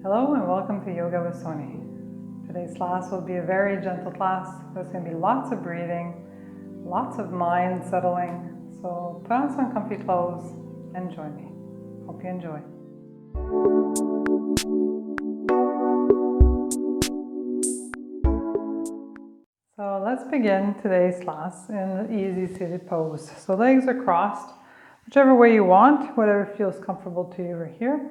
Hello and welcome to Yoga with Sony. Today's class will be a very gentle class. There's going to be lots of breathing, lots of mind settling. So put on some comfy clothes and join me. Hope you enjoy. So let's begin today's class in an easy seated pose. So legs are crossed, whichever way you want, whatever feels comfortable to you right here.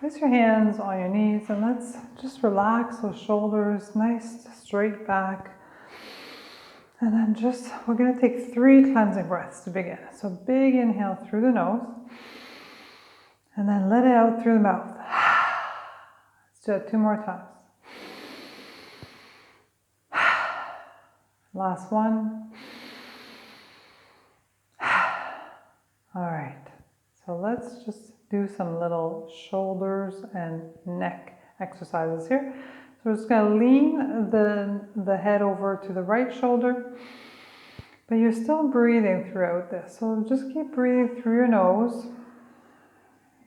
Place your hands on your knees and let's just relax those shoulders, nice straight back. And then we're going to take 3 cleansing breaths to begin. So big inhale through the nose and then let it out through the mouth. Let's do that 2 more times. Last one. All right. So let's just do some little shoulders and neck exercises here. So we're just going to lean the head over to the right shoulder, but you're still breathing throughout this. So just keep breathing through your nose.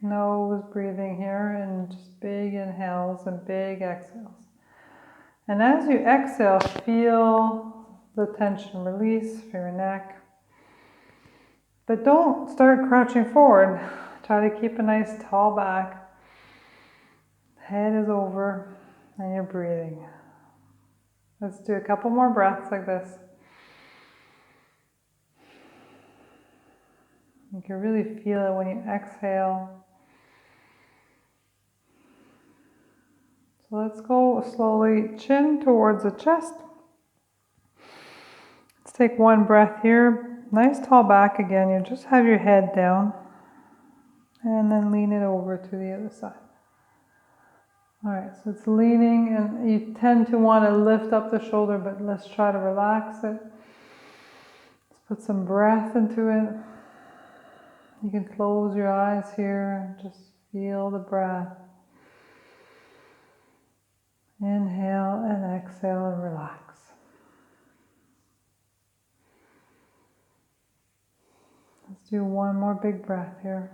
Nose breathing here, and just big inhales and big exhales. And as you exhale, feel the tension release for your neck. But don't start crouching forward. Try to keep a nice tall back. Head is over and you're breathing. Let's do a couple more breaths like this. You can really feel it when you exhale. So let's go slowly, chin towards the chest. Let's take one breath here. Nice tall back again. You just have your head down. And then lean it over to the other side. Alright, so it's leaning and you tend to want to lift up the shoulder, but let's try to relax it. Let's put some breath into it. You can close your eyes here and just feel the breath. Inhale and exhale and relax. Let's do one more big breath here.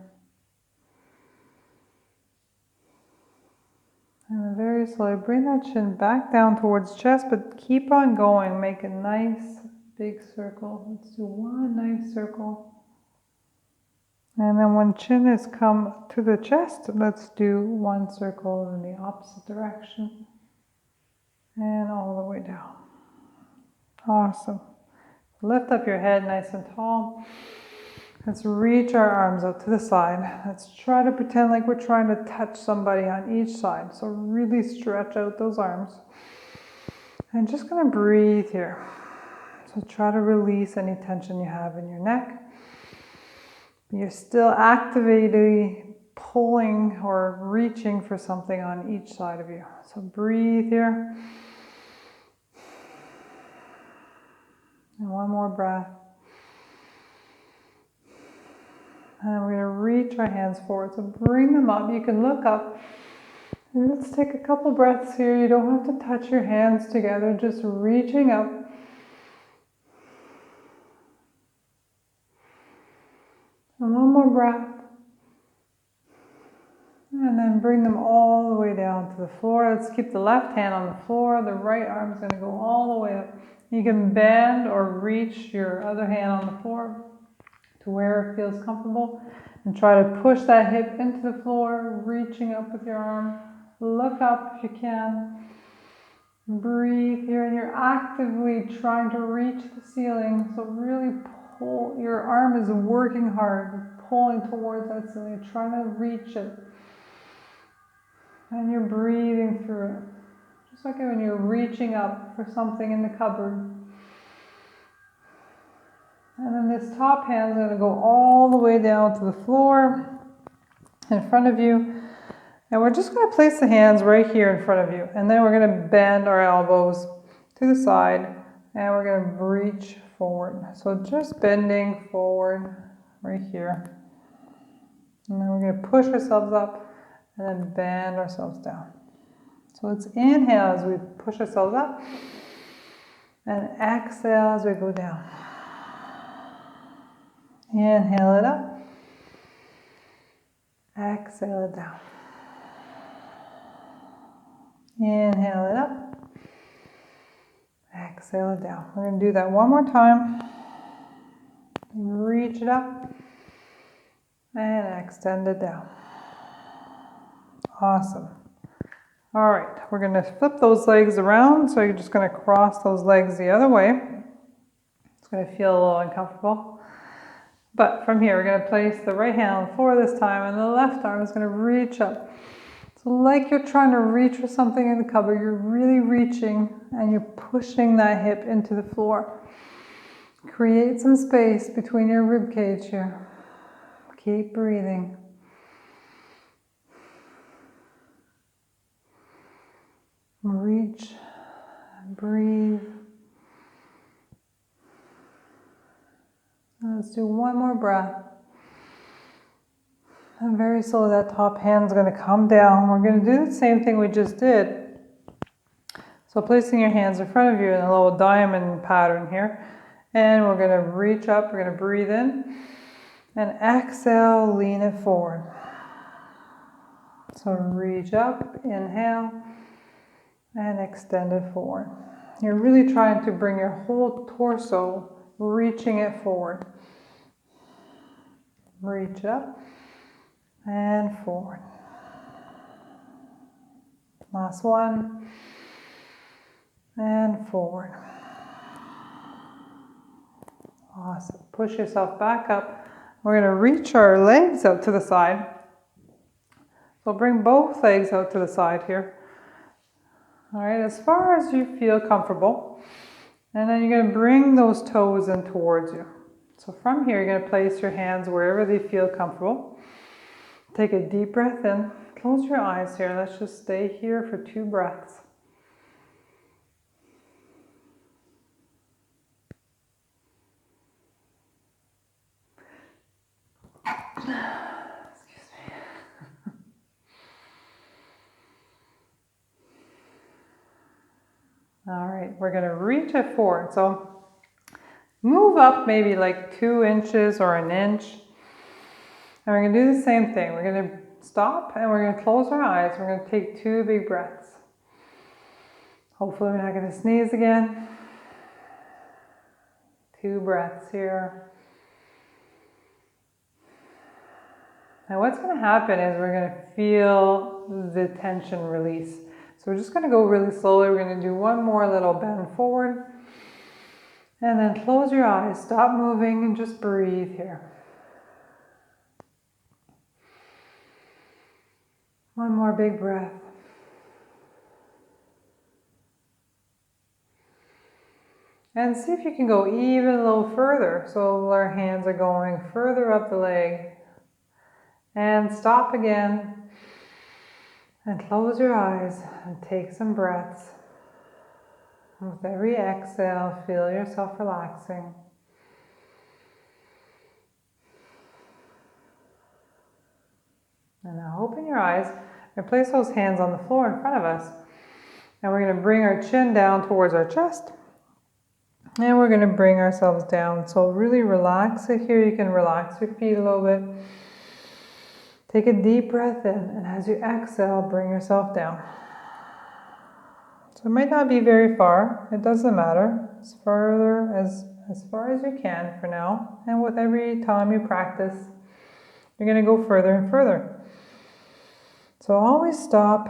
And then very slowly bring that chin back down towards chest, but keep on going. Make a nice big circle. Let's do one nice circle. And then when chin has come to the chest, let's do one circle in the opposite direction. And all the way down. Awesome. Lift up your head nice and tall. Let's reach our arms out to the side. Let's try to pretend like we're trying to touch somebody on each side. So really stretch out those arms. And just going to breathe here. So try to release any tension you have in your neck. You're still actively pulling or reaching for something on each side of you. So breathe here. And one more breath. And we're going to reach our hands forward. So bring them up. You can look up. And let's take a couple breaths here. You don't have to touch your hands together. Just reaching up. And one more breath. And then bring them all the way down to the floor. Let's keep the left hand on the floor. The right arm is going to go all the way up. You can bend or reach your other hand on the floor to where it feels comfortable, and try to push that hip into the floor, reaching up with your arm. Look up if you can. Breathe here, and you're actively trying to reach the ceiling. So really pull, your arm is working hard, pulling towards that ceiling, you're trying to reach it. And you're breathing through it. Just like when you're reaching up for something in the cupboard. And then this top hand is going to go all the way down to the floor in front of you. And we're just going to place the hands right here in front of you. And then we're going to bend our elbows to the side. And we're going to reach forward. So just bending forward right here. And then we're going to push ourselves up and then bend ourselves down. So let's inhale as we push ourselves up. And exhale as we go down. Inhale it up. Exhale it down. Inhale it up. Exhale it down. We're going to do that one more time. Reach it up and extend it down. Awesome. All right, we're going to flip those legs around. So you're just going to cross those legs the other way. It's going to feel a little uncomfortable. But from here, we're going to place the right hand on the floor this time, and the left arm is going to reach up. So like you're trying to reach for something in the cupboard, you're really reaching and you're pushing that hip into the floor. Create some space between your rib cage here. Keep breathing. Reach, breathe. Let's do one more breath. And very slowly that top hand's going to come down. We're going to do the same thing we just did. So placing your hands in front of you in a little diamond pattern here. And we're going to reach up, we're going to breathe in. And exhale, lean it forward. So reach up, inhale, and extend it forward. You're really trying to bring your whole torso, reaching it forward. Reach up and forward. Last one. And forward. Awesome. Push yourself back up. We're going to reach our legs out to the side. So bring both legs out to the side here. All right, as far as you feel comfortable. And then you're going to bring those toes in towards you. So from here, you're going to place your hands wherever they feel comfortable. Take a deep breath in. Close your eyes here. Let's just stay here for 2 breaths. Excuse me. All right, we're going to reach it forward. So move up maybe like 2 inches or 1 inch. And we're going to do the same thing. We're going to stop and we're going to close our eyes. We're going to take 2 big breaths. Hopefully we're not going to sneeze again. 2 breaths here. Now what's going to happen is we're going to feel the tension release. So we're just going to go really slowly. We're going to do one more little bend forward. And then close your eyes. Stop moving and just breathe here. One more big breath. And see if you can go even a little further. So our hands are going further up the leg. And stop again. And close your eyes and take some breaths. With every exhale, feel yourself relaxing. And now open your eyes and place those hands on the floor in front of us. And we're going to bring our chin down towards our chest. And we're going to bring ourselves down. So really relax it here. You can relax your feet a little bit. Take a deep breath in. And as you exhale, bring yourself down. So it might not be very far. It doesn't matter. As far as you can for now. And with every time you practice, you're going to go further and further. So always stop,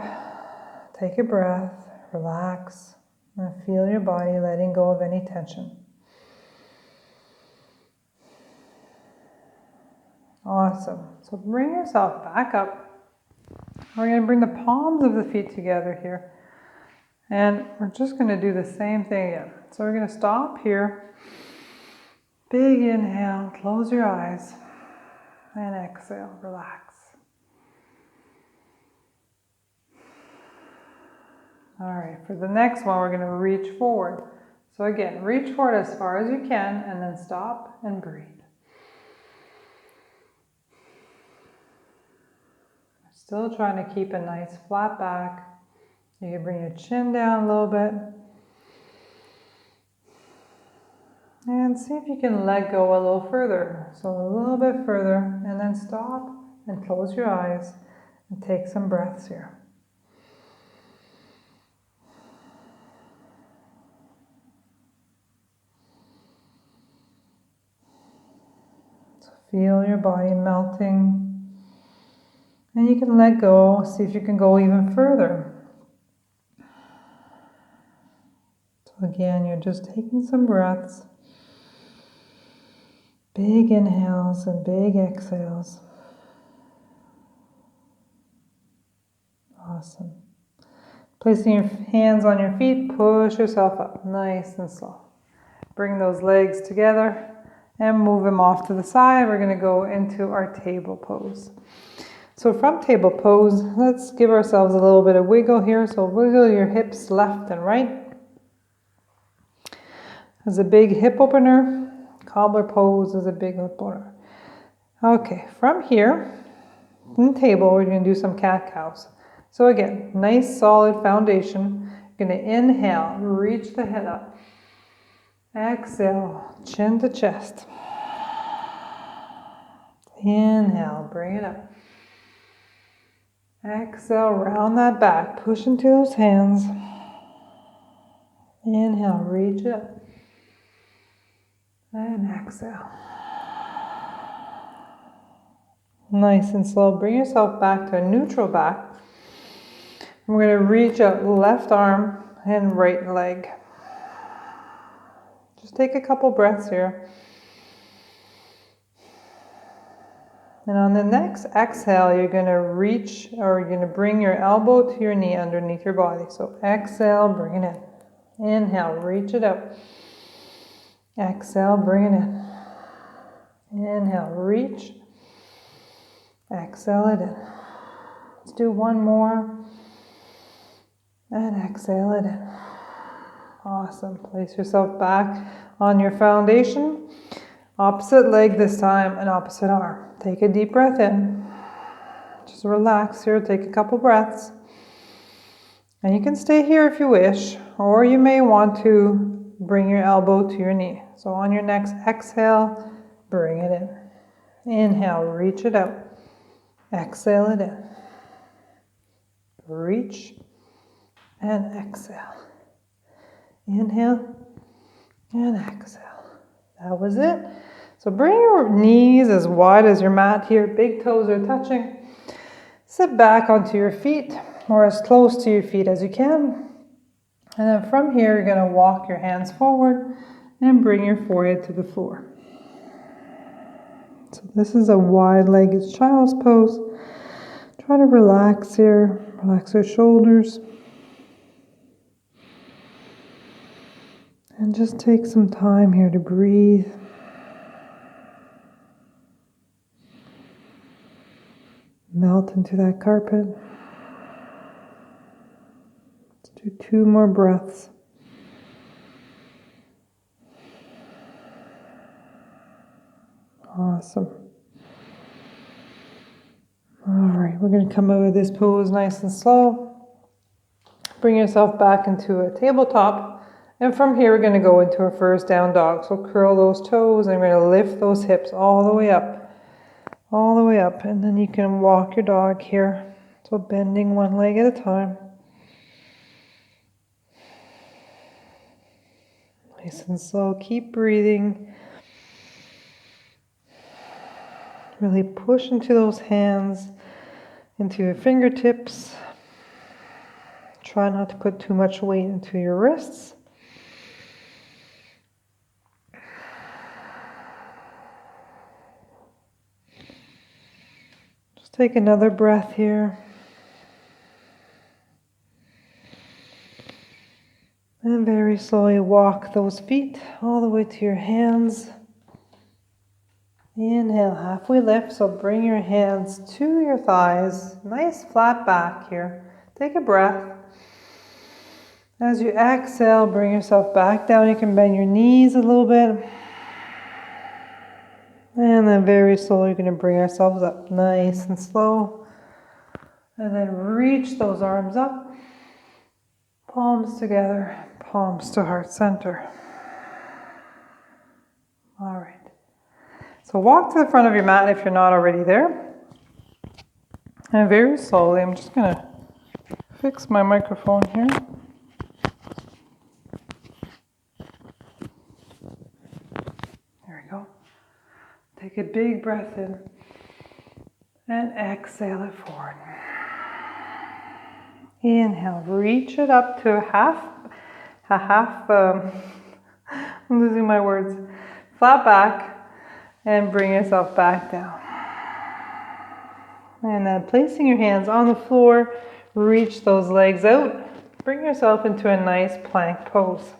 take a breath, relax, and feel your body letting go of any tension. Awesome. So bring yourself back up. We're going to bring the palms of the feet together here. And we're just going to do the same thing again. So we're going to stop here. Big inhale, close your eyes, and exhale, relax. All right, for the next one, we're going to reach forward. So again, reach forward as far as you can, and then stop and breathe. Still trying to keep a nice flat back. You can bring your chin down a little bit. And see if you can let go a little further. So a little bit further, and then stop and close your eyes and take some breaths here. Feel your body melting. And you can let go, see if you can go even further. So again, you're just taking some breaths. Big inhales and big exhales. Awesome. Placing your hands on your feet, push yourself up nice and slow. Bring those legs together and move them off to the side. We're going to go into our table pose. So from table pose, let's give ourselves a little bit of wiggle here. So wiggle your hips left and right. As a big hip opener, cobbler pose is a big hip opener. Okay, from here, in the table, we're going to do some cat-cows. So again, nice solid foundation. You're going to inhale, reach the head up. Exhale, chin to chest. Inhale, bring it up. Exhale, round that back, push into those hands. Inhale, reach it up. And exhale. Nice and slow. Bring yourself back to a neutral back. We're going to reach out left arm and right leg. Just take a couple breaths here. And on the next exhale, you're going to reach, or you're going to bring your elbow to your knee underneath your body. So exhale, bring it in. Inhale, reach it up. Exhale, bring it in. Inhale, reach. Exhale it in. Let's do one more. And exhale it in. Awesome. Place yourself back on your foundation. Opposite leg this time and opposite arm. Take a deep breath in. Just relax here. Take a couple breaths. And you can stay here if you wish, or you may want to bring your elbow to your knee. So on your next exhale, bring it in. Inhale, reach it out. Exhale it in. Reach and exhale. Inhale and exhale. That was it. So bring your knees as wide as your mat here. Big toes are touching. Sit back onto your feet or as close to your feet as you can. And then from here, you're going to walk your hands forward and bring your forehead to the floor. So this is a wide-legged child's pose. Try to relax here. Relax your shoulders. And just take some time here to breathe. Melt into that carpet. Let's do 2 more breaths. Awesome. All right, we're going to come out of this pose nice and slow. Bring yourself back into a tabletop. And from here, we're going to go into our first down dog. So curl those toes and we're going to lift those hips all the way up. All the way up. And then you can walk your dog here. So bending one leg at a time. Nice and slow. Keep breathing. Really push into those hands, into your fingertips. Try not to put too much weight into your wrists. Just take another breath here. And very slowly walk those feet all the way to your hands. Inhale, halfway lift, so bring your hands to your thighs. Nice flat back here. Take a breath. As you exhale, bring yourself back down. You can bend your knees a little bit. And then very slowly, we're going to bring ourselves up nice and slow. And then reach those arms up. Palms together, palms to heart center. All right. So walk to the front of your mat if you're not already there. And very slowly, I'm just going to fix my microphone here. There we go. Take Take a big breath in and exhale it forward. Inhale, reach it up to I'm losing my words, flat back, and bring yourself back down. And then placing your hands on the floor, reach those legs out, bring yourself into a nice plank pose.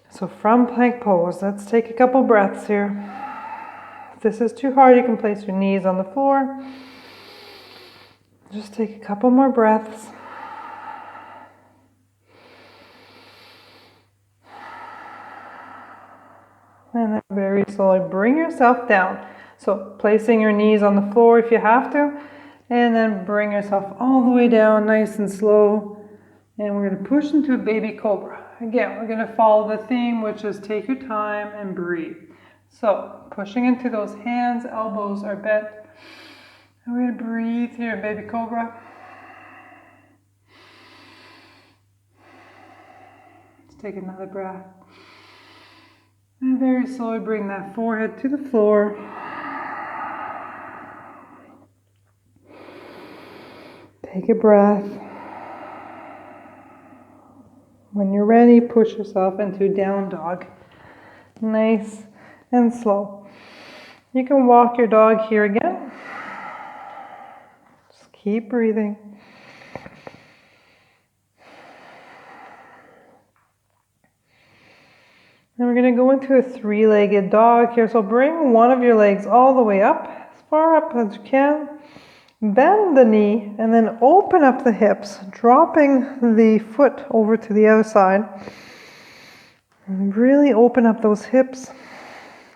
So from plank pose, let's take a couple breaths here. If this is too hard, you can place your knees on the floor. Just take a couple more breaths. And then very slowly bring yourself down. So placing your knees on the floor if you have to, and then bring yourself all the way down nice and slow. And we're going to push into a baby cobra. Again, we're going to follow the theme, which is take your time and breathe. So pushing into those hands, elbows are bent. And we're going to breathe here in baby cobra. Let's take another breath. And very slowly bring that forehead to the floor. Take a breath. When you're ready, push yourself into down dog. Nice and slow. You can walk your dog here again. Just keep breathing. And we're going to go into a three-legged dog here. So bring one of your legs all the way up, as far up as you can. Bend the knee and then open up the hips, dropping the foot over to the other side. And really open up those hips.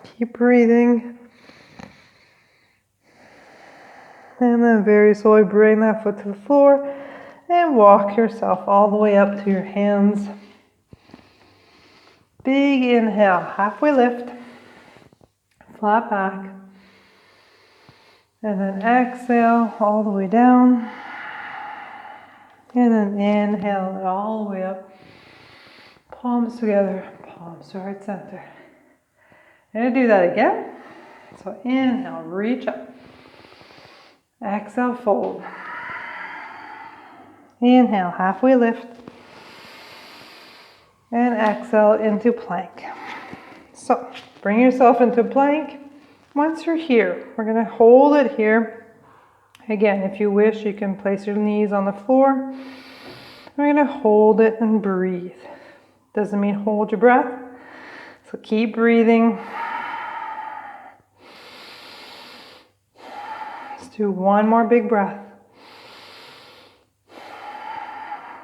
Keep breathing. And then very slowly bring that foot to the floor and walk yourself all the way up to your hands. Big inhale, halfway lift, flat back, and then exhale all the way down, and then inhale it all the way up, palms together, palms to heart center. I'm going to do that again. So inhale, reach up, exhale, fold, inhale, halfway lift, and exhale into plank. So bring yourself into plank. Once you're here, we're going to hold it here. Again, if you wish, you can place your knees on the floor. We're going to hold it and breathe. Doesn't mean hold your breath. So keep breathing. Let's do one more big breath.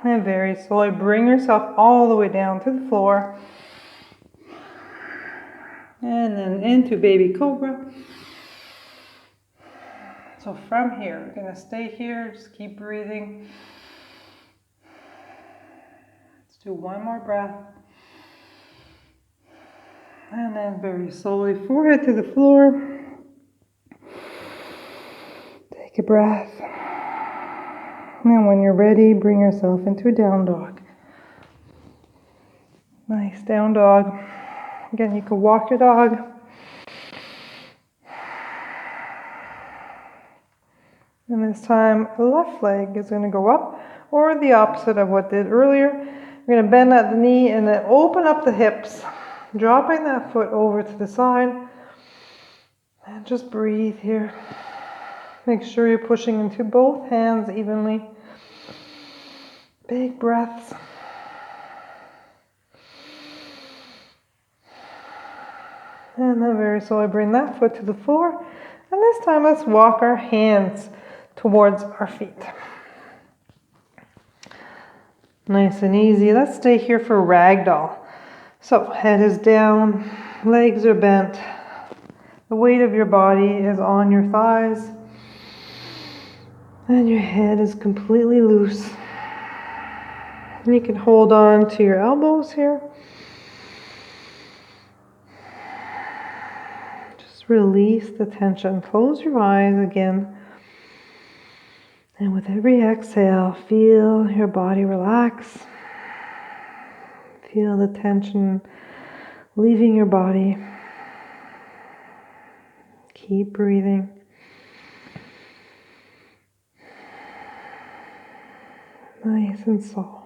And very slowly bring yourself all the way down to the floor. And then into baby cobra. So from here, we're going to stay here. Just keep breathing. Let's do one more breath. And then very slowly, forehead to the floor. Take a breath. And when you're ready, bring yourself into a down dog. Nice down dog. Again, you can walk your dog. And this time, the left leg is going to go up, or the opposite of what did earlier. We're going to bend at the knee and then open up the hips, dropping that foot over to the side. And just breathe here. Make sure you're pushing into both hands evenly. Big breaths. And then very slowly bring that foot to the floor. And this time let's walk our hands towards our feet. Nice and easy. Let's stay here for ragdoll. So head is down, legs are bent. The weight of your body is on your thighs. And your head is completely loose. And you can hold on to your elbows here. Just release the tension. Close your eyes again. And with every exhale, feel your body relax. Feel the tension leaving your body. Keep breathing. Nice and slow.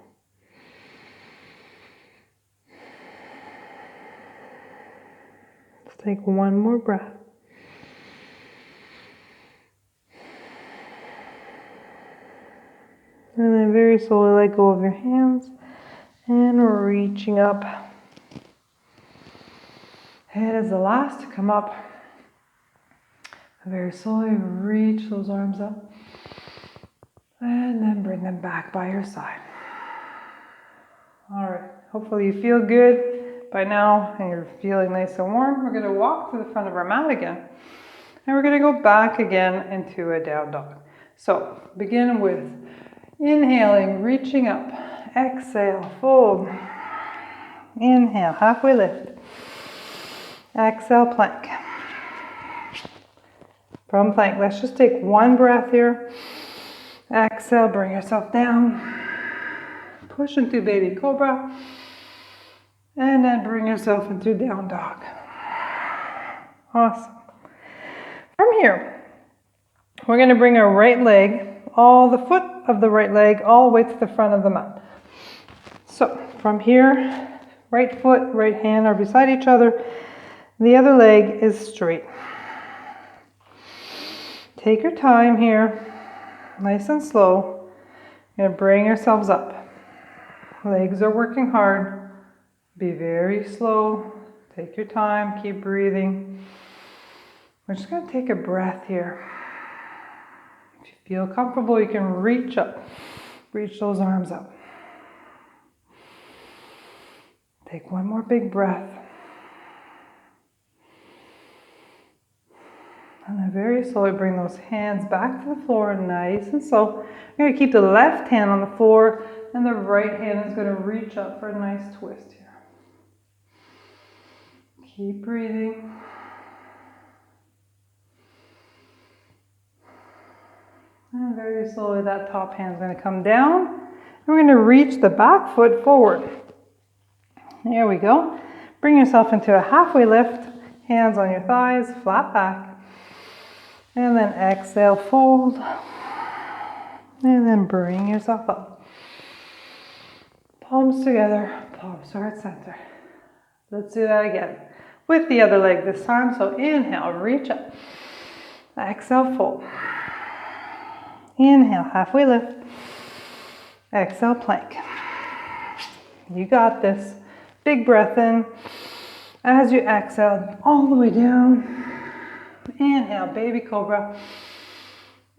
Let's take one more breath. And then very slowly let go of your hands and reaching up. Head is the last to come up. Very slowly reach those arms up. And then bring them back by your side. All right, hopefully you feel good by now and you're feeling nice and warm. We're gonna walk to the front of our mat again. And we're gonna go back again into a down dog. So begin with inhaling, reaching up. Exhale, fold. Inhale, halfway lift. Exhale, plank. From plank, let's just take one breath here. Exhale, bring yourself down. Push into baby cobra. And then bring yourself into down dog. Awesome. From here, we're going to bring our right leg, the foot of the right leg, all the way to the front of the mat. So from here, right foot, right hand are beside each other. The other leg is straight. Take your time here, nice and slow. You're going to bring yourselves up. Legs are working hard. Be very slow. Take your time, keep breathing. We're just going to take a breath here. If you feel comfortable, you can reach up. Reach those arms up. Take one more big breath. And then very slowly bring those hands back to the floor, nice and slow. You're going to keep the left hand on the floor and the right hand is going to reach up for a nice twist here. Keep breathing. And very slowly that top hand is going to come down. And we're going to reach the back foot forward. There we go. Bring yourself into a halfway lift. Hands on your thighs, flat back. And then exhale, fold. And then bring yourself up. Palms together, palms to heart center. Let's do that again. With the other leg this time. So inhale, reach up. Exhale, fold. Inhale, halfway lift. Exhale, plank. You got this. Big breath in. As you exhale, all the way down. Inhale, baby cobra.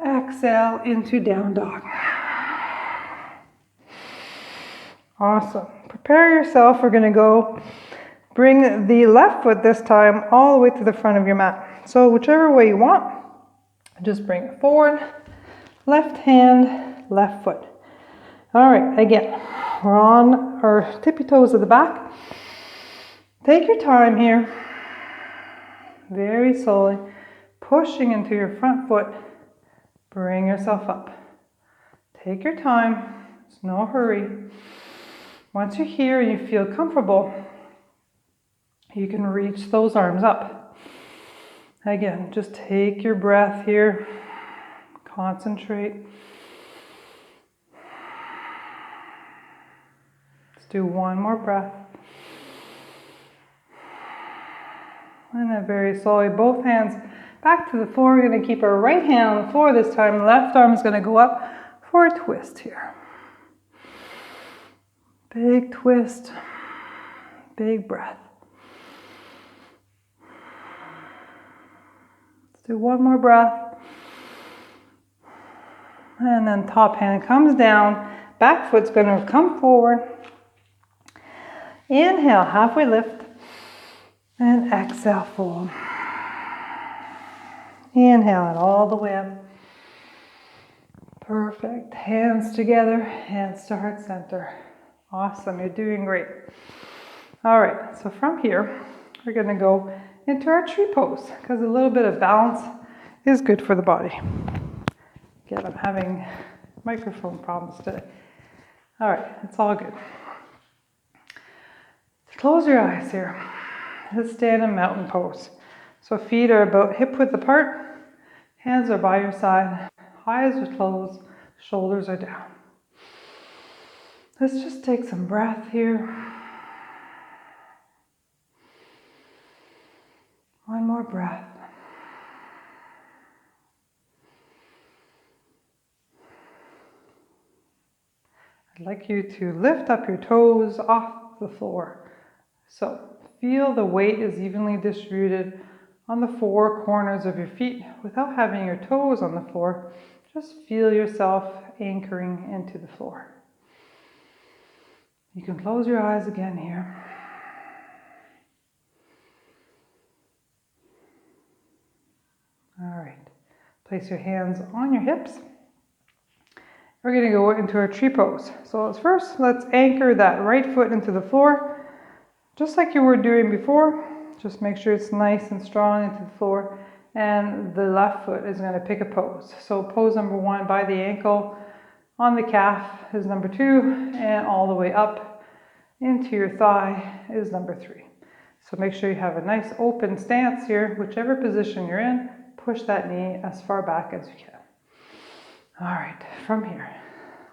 Exhale into down dog. Awesome. Prepare yourself. We're going to go bring the left foot this time all the way to the front of your mat. So whichever way you want, just bring it forward. Left hand, left foot. All right, again, we're on our tippy toes at the back. Take your time here. Very slowly. Pushing into your front foot. Bring yourself up. Take your time. There's no hurry. Once you're here and you feel comfortable, you can reach those arms up. Again, just take your breath here. Concentrate. Let's do one more breath. And then very slowly, both hands back to the floor. We're going to keep our right hand on the floor this time. Left arm is going to go up for a twist here. Big twist. Big breath. Let's do one more breath. And then top hand comes down. Back foot's going to come forward. Inhale, halfway lift. And exhale, fold. Inhale it all the way up. Perfect. Hands together, hands to heart center. Awesome, you're doing great. All right, so from here, we're going to go into our tree pose because a little bit of balance is good for the body. Again, I'm having microphone problems today. All right, it's all good. Close your eyes here. Let's stand in mountain pose. So feet are about hip width apart, hands are by your side, eyes are closed, shoulders are down. Let's just take some breath here. One more breath. I'd like you to lift up your toes off the floor. So feel the weight is evenly distributed on the four corners of your feet without having your toes on the floor. Just feel yourself anchoring into the floor. You can close your eyes again here. All right. Place your hands on your hips. We're going to go into our tree pose. So let's anchor that right foot into the floor, just like you were doing before. Just make sure it's nice and strong into the floor. And the left foot is going to pick a pose. So pose number 1 by the ankle on the calf is number 2, and all the way up into your thigh is number 3. So make sure you have a nice open stance here. Whichever position you're in, push that knee as far back as you can. All right, from here,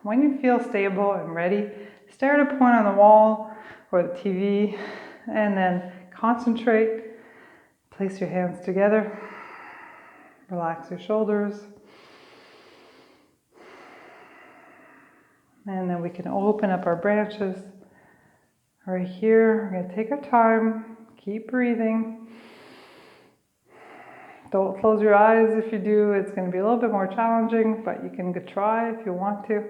when you feel stable and ready, stare at a point on the wall or the TV, and then concentrate. Place your hands together. Relax your shoulders. And then we can open up our branches. Right here, we're going to take our time. Keep breathing. Don't close your eyes. If you do, it's going to be a little bit more challenging, but you can try if you want to.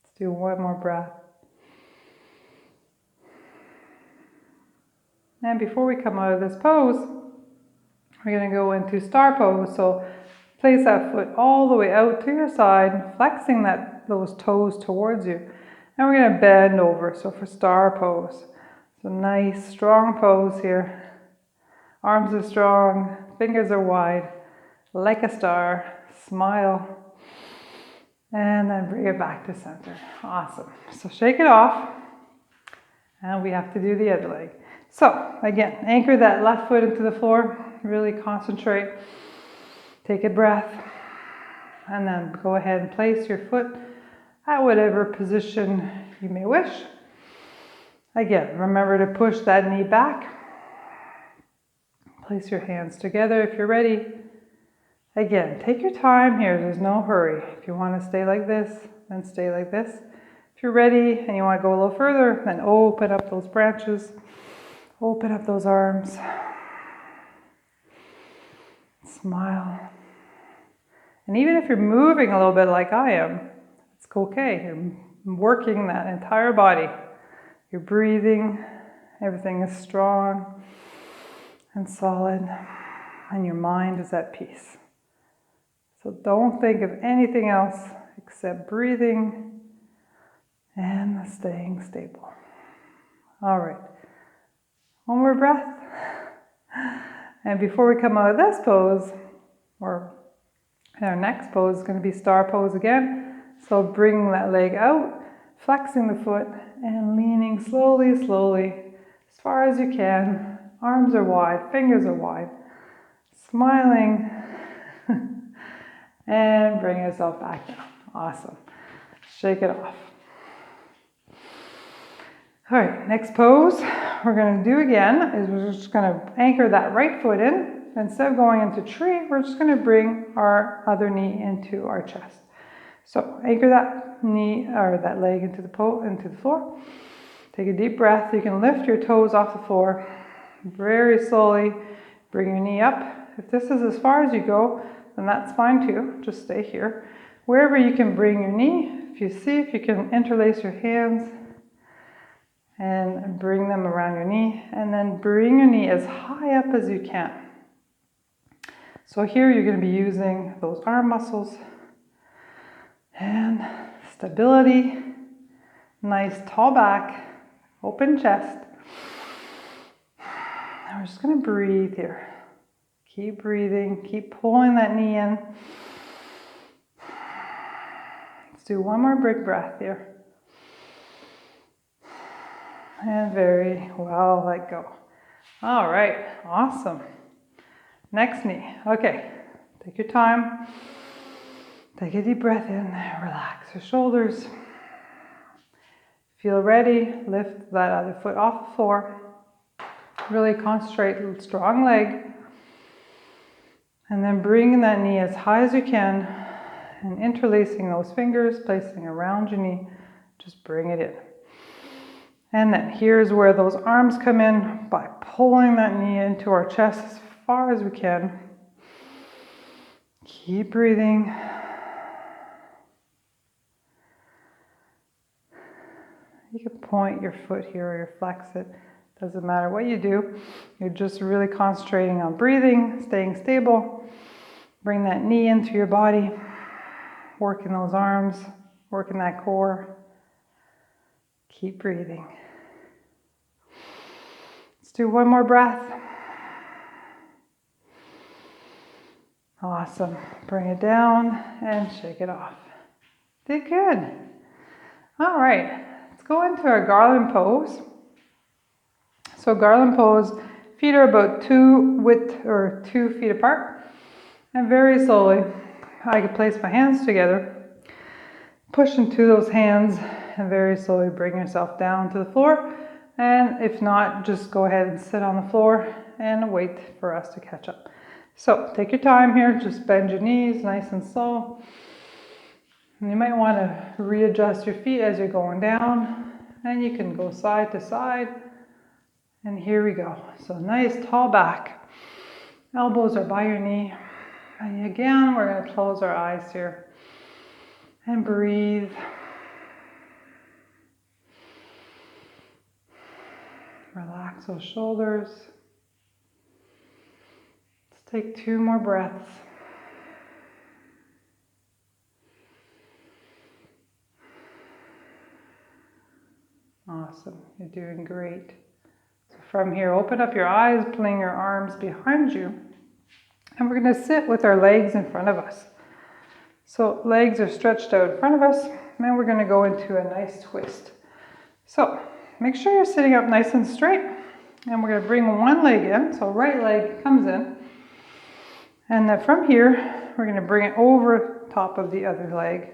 Let's do one more breath. And before we come out of this pose, we're going to go into star pose. So place that foot all the way out to your side, flexing those toes towards you. And we're going to bend over. So for star pose. So nice, strong pose here. Arms are strong, fingers are wide, like a star. Smile. And then bring it back to center. Awesome. So shake it off. And we have to do the other leg. So again, anchor that left foot into the floor. Really concentrate. Take a breath. And then go ahead and place your foot at whatever position you may wish. Again, remember to push that knee back. Place your hands together if you're ready. Again, take your time here. There's no hurry. If you want to stay like this, then stay like this. If you're ready and you want to go a little further, then open up those branches. Open up those arms. Smile. And even if you're moving a little bit like I am, it's okay. You're working that entire body. You're breathing, everything is strong and solid, and your mind is at peace. So don't think of anything else except breathing and staying stable. All right, one more breath. And before we come out of this pose, or our next pose is going to be star pose again. So bring that leg out, flexing the foot, and leaning slowly, slowly, as far as you can. Arms are wide, fingers are wide. Smiling. And bring yourself back down. Awesome. Shake it off. All right, next pose we're going to do again is we're just going to anchor that right foot in. Instead of going into tree, we're just going to bring our other knee into our chest. So anchor that knee or that leg into the floor. Take a deep breath. You can lift your toes off the floor. Very slowly bring your knee up. If this is as far as you go, then that's fine too. Just stay here. Wherever you can bring your knee, if you can interlace your hands and bring them around your knee, and then bring your knee as high up as you can. So here you're going to be using those arm muscles and stability, nice tall back, open chest. And we're just going to breathe here. Keep breathing, keep pulling that knee in. Let's do one more big breath here. And very well, let go. All right, awesome. Next knee. Okay, take your time. Take a deep breath in, relax your shoulders. Feel ready, lift that other foot off the floor. Really concentrate, strong leg. And then bring that knee as high as you can and interlacing those fingers, placing around your knee, just bring it in. And then here's where those arms come in by pulling that knee into our chest as far as we can. Keep breathing. You can point your foot here or you flex it. Doesn't matter what you do. You're just really concentrating on breathing, staying stable. Bring that knee into your body. Working those arms, working that core. Keep breathing. Let's do one more breath. Awesome. Bring it down and shake it off. Did good. All right. Let's go into our garland pose. So garland pose, feet are about 2 feet apart. And very slowly, I can place my hands together. Push into those hands and very slowly bring yourself down to the floor. And if not, just go ahead and sit on the floor and wait for us to catch up. So take your time here, just bend your knees nice and slow. And you might want to readjust your feet as you're going down. And you can go side to side. And here we go. So nice tall back. Elbows are by your knee. And again, we're going to close our eyes here. And breathe. Relax those shoulders. Let's take 2 more breaths. Awesome, you're doing great. So from here, open up your eyes, bring your arms behind you. And we're going to sit with our legs in front of us. So legs are stretched out in front of us. And we're going to go into a nice twist. So make sure you're sitting up nice and straight. And we're going to bring one leg in. So right leg comes in. And then from here, we're going to bring it over top of the other leg.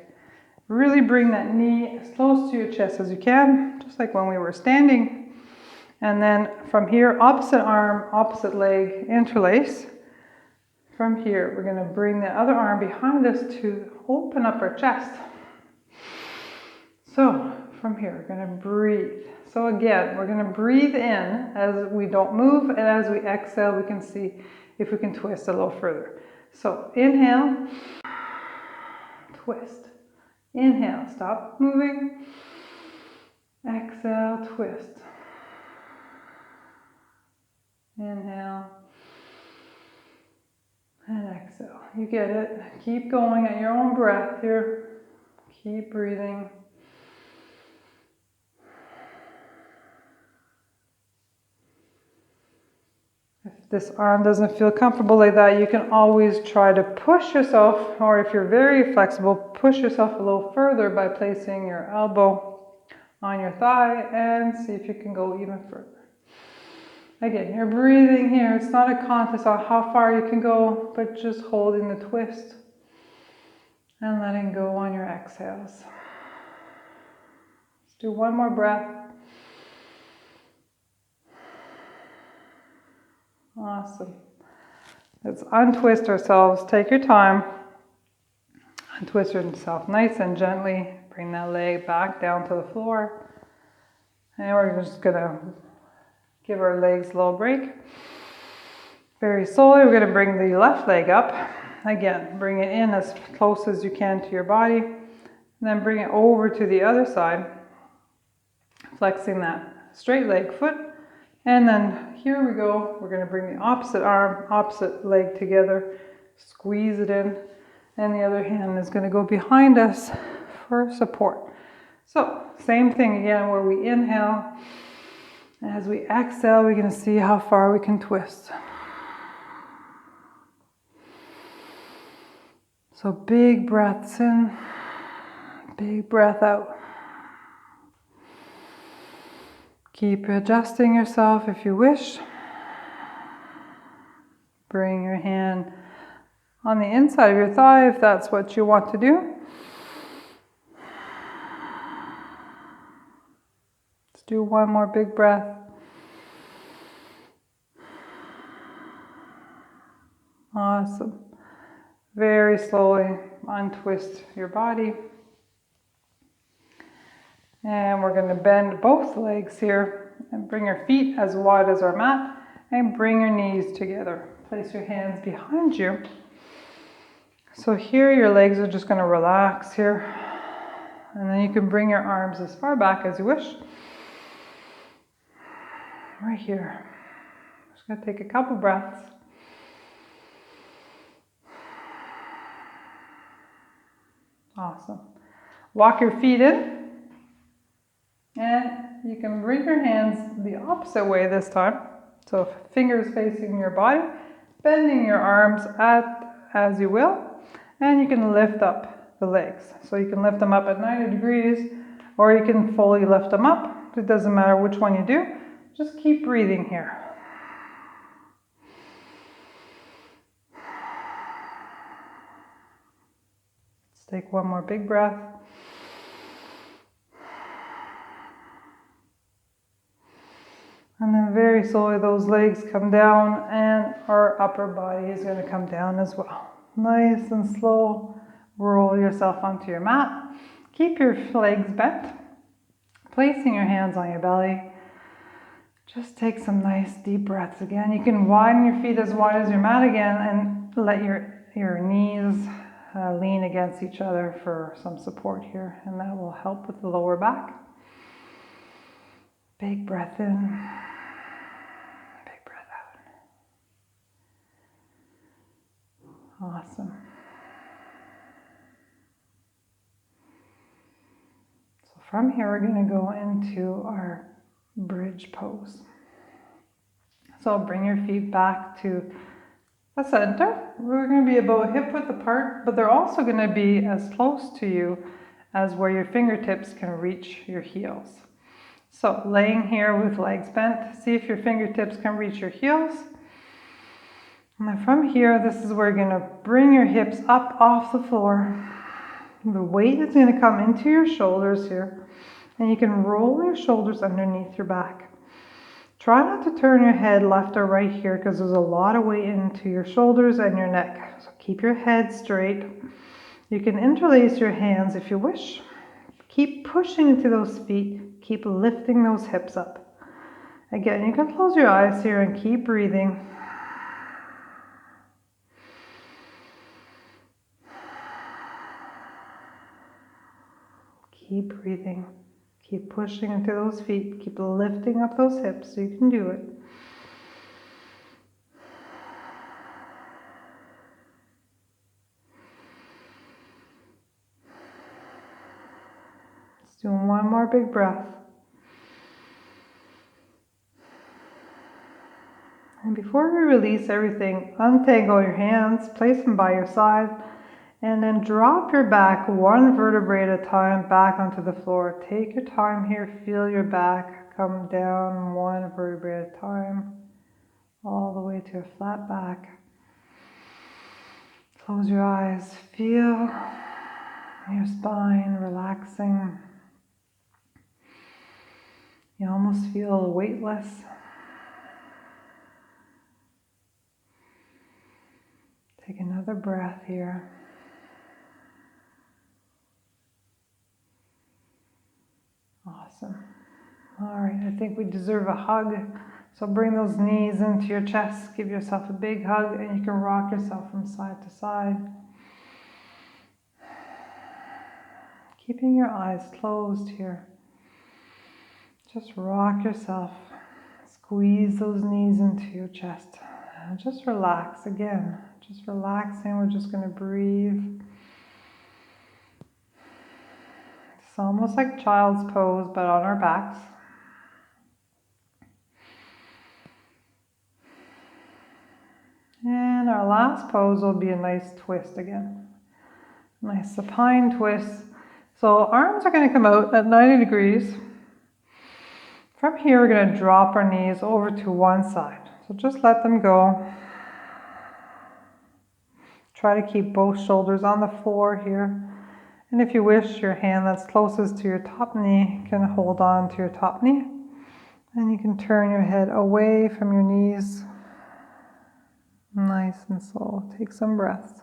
Really bring that knee as close to your chest as you can, just like when we were standing. And then from here, opposite arm, opposite leg, interlace. From here, we're going to bring the other arm behind us to open up our chest. So from here, we're going to breathe. So again, we're going to breathe in as we don't move, and as we exhale, we can see if we can twist a little further. So inhale, twist. Inhale, stop moving. Exhale, twist. Inhale. And exhale. You get it. Keep going at your own breath here. Keep breathing. If this arm doesn't feel comfortable like that, you can always try to push yourself, or if you're very flexible, push yourself a little further by placing your elbow on your thigh and see if you can go even further. Again, you're breathing here. It's not a contest on how far you can go, but just holding the twist and letting go on your exhales. Let's do one more breath. Awesome. Let's untwist ourselves. Take your time. Untwist yourself nice and gently. Bring that leg back down to the floor. And we're just going to give our legs a little break. Very slowly, we're going to bring the left leg up. Again, bring it in as close as you can to your body. And then bring it over to the other side. Flexing that straight leg foot. And then here we go. We're going to bring the opposite arm, opposite leg together. Squeeze it in. And the other hand is going to go behind us for support. So, same thing again where we inhale. As we exhale, we're going to see how far we can twist. So big breaths in, big breath out. Keep adjusting yourself if you wish. Bring your hand on the inside of your thigh if that's what you want to do. Let's do one more big breath. Awesome. Very slowly untwist your body. And we're going to bend both legs here and bring your feet as wide as our mat and bring your knees together. Place your hands behind you. So here your legs are just going to relax here. And then you can bring your arms as far back as you wish. Right here. Just going to take a couple breaths. Awesome. Walk your feet in. And you can bring your hands the opposite way this time. So fingers facing your body, bending your arms as you will. And you can lift up the legs. So you can lift them up at 90 degrees or you can fully lift them up. It doesn't matter which one you do. Just keep breathing here. Let's take one more big breath. And then very slowly those legs come down and our upper body is going to come down as well. Nice and slow. Roll yourself onto your mat. Keep your legs bent. Placing your hands on your belly. Just take some nice deep breaths again. You can widen your feet as wide as your mat again and let your knees lean against each other for some support here. And that will help with the lower back. Big breath in, big breath out. Awesome. So from here, we're going to go into our bridge pose. So bring your feet back to the center. We're going to be about hip width apart, but they're also going to be as close to you as where your fingertips can reach your heels. So laying here with legs bent, see if your fingertips can reach your heels. And then from here, this is where you're going to bring your hips up off the floor. The weight is going to come into your shoulders here. And you can roll your shoulders underneath your back. Try not to turn your head left or right here because there's a lot of weight into your shoulders and your neck. So keep your head straight. You can interlace your hands if you wish. Keep pushing into those feet. Keep lifting those hips up. Again, you can close your eyes here and keep breathing. Keep breathing. Keep pushing into those feet. Keep lifting up those hips so you can do it. Let's do one more big breath. And before we release everything, untangle your hands, place them by your side, and then drop your back one vertebrae at a time back onto the floor. Take your time here, feel your back come down one vertebrae at a time, all the way to a flat back. Close your eyes, feel your spine relaxing. You almost feel weightless. Take another breath here. Awesome. All right, I think we deserve a hug. So bring those knees into your chest. Give yourself a big hug and you can rock yourself from side to side. Keeping your eyes closed here. Just rock yourself. Squeeze those knees into your chest. And just relax again. Just relaxing. We're just going to breathe. It's almost like child's pose, but on our backs. And our last pose will be a nice twist again. Nice supine twist. So arms are going to come out at 90 degrees. From here, we're going to drop our knees over to one side. So just let them go. Try to keep both shoulders on the floor here. And if you wish, your hand that's closest to your top knee can hold on to your top knee. And you can turn your head away from your knees. Nice and slow. Take some breaths.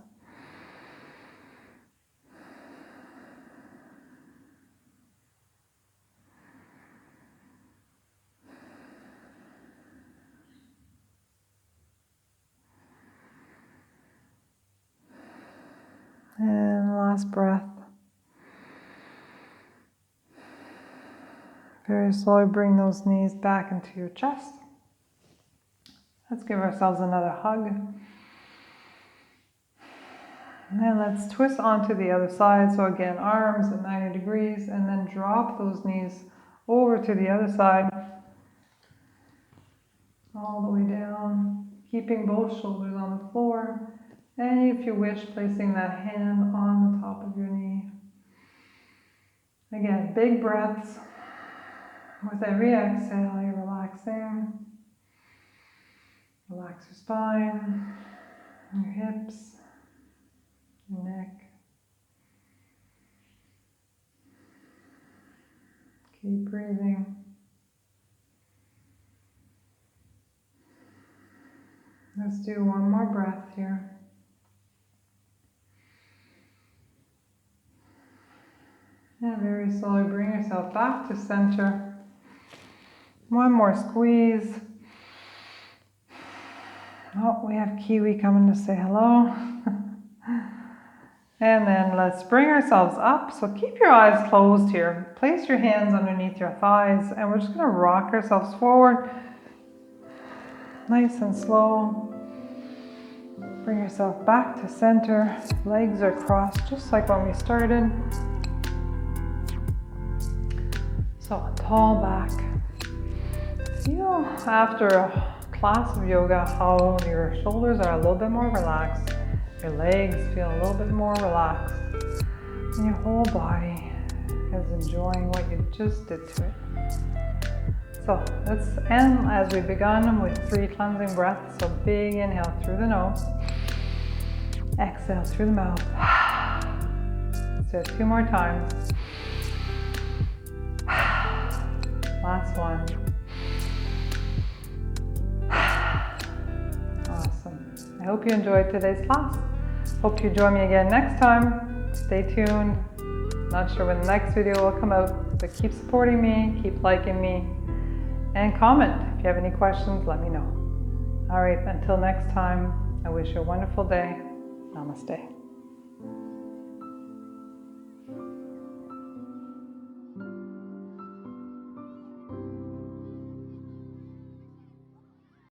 And last breath. Very slowly bring those knees back into your chest. Let's give ourselves another hug. And then let's twist onto the other side. So again, arms at 90 degrees, and then drop those knees over to the other side. All the way down, keeping both shoulders on the floor. And if you wish, placing that hand on the top of your knee. Again, big breaths. With every exhale, you're relaxing. Relax your spine, your hips, your neck. Keep breathing. Let's do one more breath here. And very slowly bring yourself back to center. One more squeeze. Oh, we have Kiwi coming to say hello. And then let's bring ourselves up. So keep your eyes closed here. Place your hands underneath your thighs, and we're just going to rock ourselves forward. Nice and slow. Bring yourself back to center. Legs are crossed just like when we started. So a tall back. Feel after a class of yoga how your shoulders are a little bit more relaxed. Your legs feel a little bit more relaxed. And your whole body is enjoying what you just did to it. So let's end as we've begun with 3 cleansing breaths. So big inhale through the nose. Exhale through the mouth. Let's do it 2 more times. Last one. Awesome. I hope you enjoyed today's class. Hope you join me again next time. Stay tuned. Not sure when the next video will come out, but keep supporting me, keep liking me, and comment. If you have any questions, let me know. All right, until next time, I wish you a wonderful day. Namaste.